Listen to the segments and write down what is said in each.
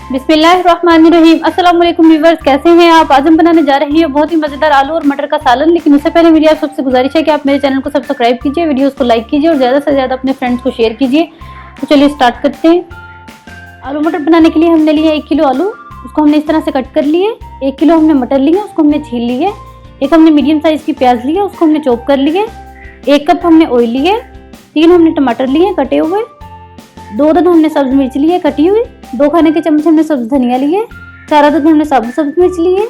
बिस्मिल्लाहिर्रहमानिर्रहीम। अस्सलाम वालेकुम व्यूअर्स, कैसे हैं आप। आज हम बनाने जा रहे हैं बहुत ही मजेदार आलू और मटर का सालन। लेकिन उससे पहले मेरी आप सबसे गुजारिश है कि आप मेरे चैनल को सब्सक्राइब कीजिए, वीडियोस को लाइक कीजिए और ज्यादा से ज्यादा अपने फ्रेंड्स को शेयर कीजिए। तो चलिए स्टार्ट करते हैं। आलू मटर बनाने के लिए हमने लिए 1 किलो आलू, उसको हमने इस तरह से कट कर लिए। 1 किलो हमने मटर लिए, उसको हमने छील लिए। एक हमने मीडियम साइज की प्याज ली है, उसको हमने चॉप कर लिए। 1 कप हमने ऑयल लिए। 3 हमने टमाटर लिए कटे हुए। 2 अदद हमने सब्ज मिर्च ली है कटी हुई। 2 खाने के चम्मच हमने सब्ज धनिया लिए। 4 अदद हमने साबुत सब्ज मिर्च लिए।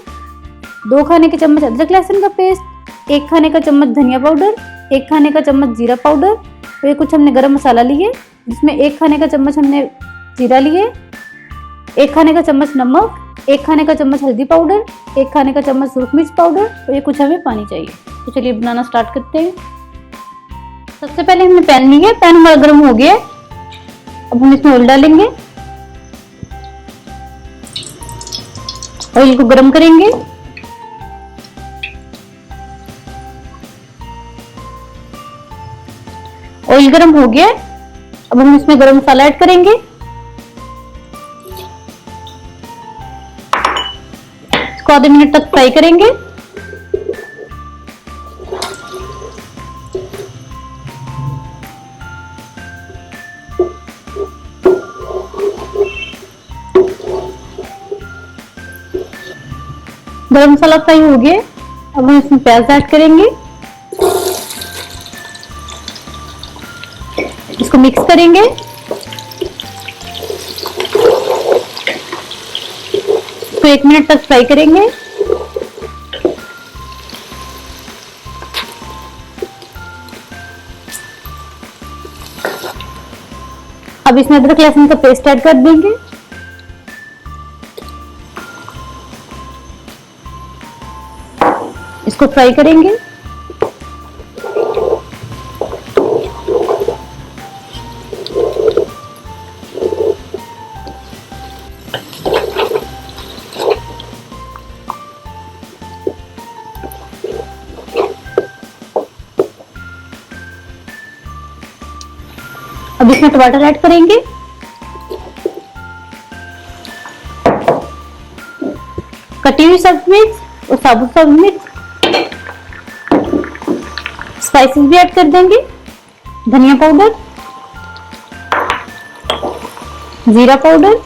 2 खाने के चम्मच अदरक लहसुन का पेस्ट। 1 खाने का चम्मच धनिया पाउडर। 1 खाने का चम्मच जीरा पाउडर। और ये कुछ हमने गरम मसाला लिए, जिसमें 1 खाने का चम्मच हमने जीरा लिए। 1 खाने का चम्मच नमक। 1 खाने का चम्मच हल्दी पाउडर। 1 खाने का चम्मच सुरख मिर्च पाउडर। और ये कुछ हमें पानी चाहिए। तो चलिए बनाना स्टार्ट करते हैं। सबसे पहले हमने पैन लिया, पैन हमारा गर्म हो गया। अब हम इसमें ऑयल डालेंगे। ऑयल को गरम करेंगे। ऑयल गरम हो गया। अब हम इसमें गरम मसाला ऐड करेंगे। इसको आधे मिनट तक फ्राई करेंगे। गरम मसाला फ्राई हो गया। अब हम इसमें प्याज ऐड करेंगे। इसको मिक्स करेंगे। इसको 1 मिनट तक फ्राई करेंगे। अब इसमें अदरक लहसुन का पेस्ट ऐड कर देंगे। इसको फ्राई करेंगे। अब इसमें टमाटर ऐड करेंगे। कटी हुई सब्ज मिर्च और साबुत सब्ज मिर्च। स्पाइसेस भी ऐड कर देंगे। धनिया पाउडर, जीरा पाउडर,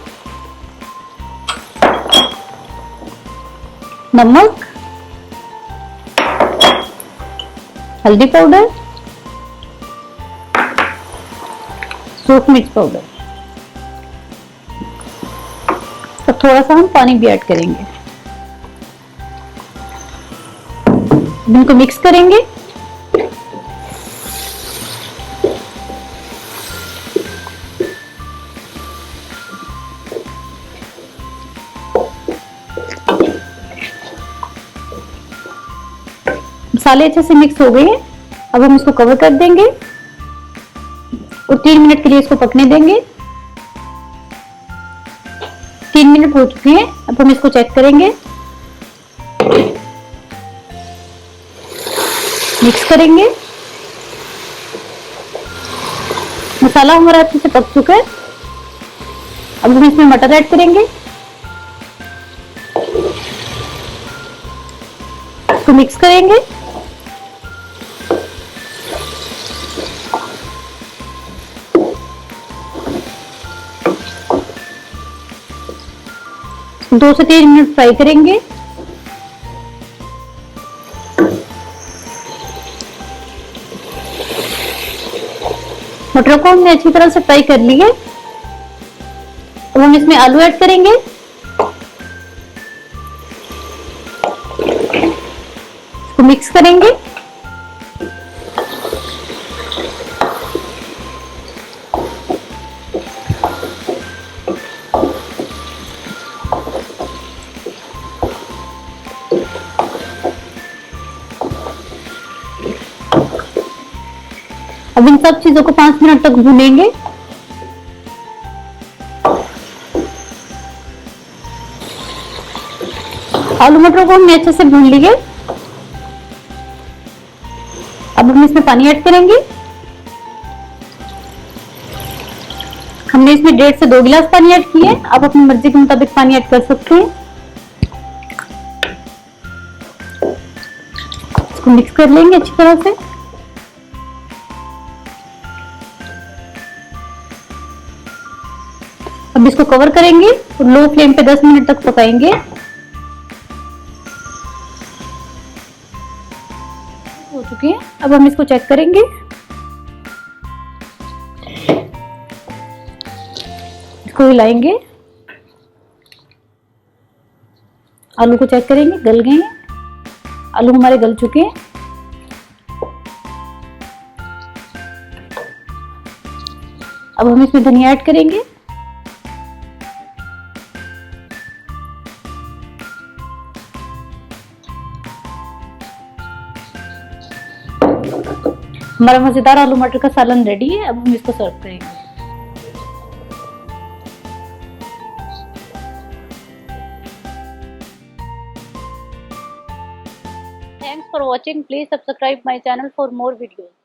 नमक, हल्दी पाउडर, सूख मिर्च पाउडर। तो थोड़ा सा हम पानी भी ऐड करेंगे। इनको मिक्स करेंगे। मसाले अच्छे से मिक्स हो गए हैं। अब हम इसको कवर कर देंगे और 3 मिनट के लिए इसको पकने देंगे। 3 मिनट हो चुके हैं। अब हम इसको चेक करेंगे, मिक्स करेंगे। मसाला हमारा अच्छे से पक चुका है। अब हम इसमें मटर ऐड करेंगे। इसको मिक्स करेंगे। दो से 3 मिनट फ्राई करेंगे। मटरों को हमने अच्छी तरह से फ्राई कर लिया। अब हम इसमें आलू ऐड करेंगे। इसको मिक्स करेंगे। अब इन सब चीजों को 5 मिनट तक भूनेंगे। आलू मटरों को हमने अच्छे से भून लिए। अब हम इसमें पानी ऐड करेंगे। हमने इसमें 1.5 से 2 गिलास पानी ऐड किए। आप अपनी मर्जी के मुताबिक पानी ऐड कर सकते हैं। इसको मिक्स कर लेंगे अच्छी तरह से। अब इसको कवर करेंगे और लो फ्लेम पे 10 मिनट तक पकाएंगे। हो चुके हैं। अब हम इसको चेक करेंगे। इसको हिलाएंगे। आलू को चेक करेंगे, गल गए हैं। आलू हमारे गल चुके हैं। अब हम इसमें धनिया ऐड करेंगे। हमारा मजेदार आलू मटर का सालन रेडी है। अब हम इसको सर्व करेंगे। Thanks for watching. Please subscribe my channel for more videos.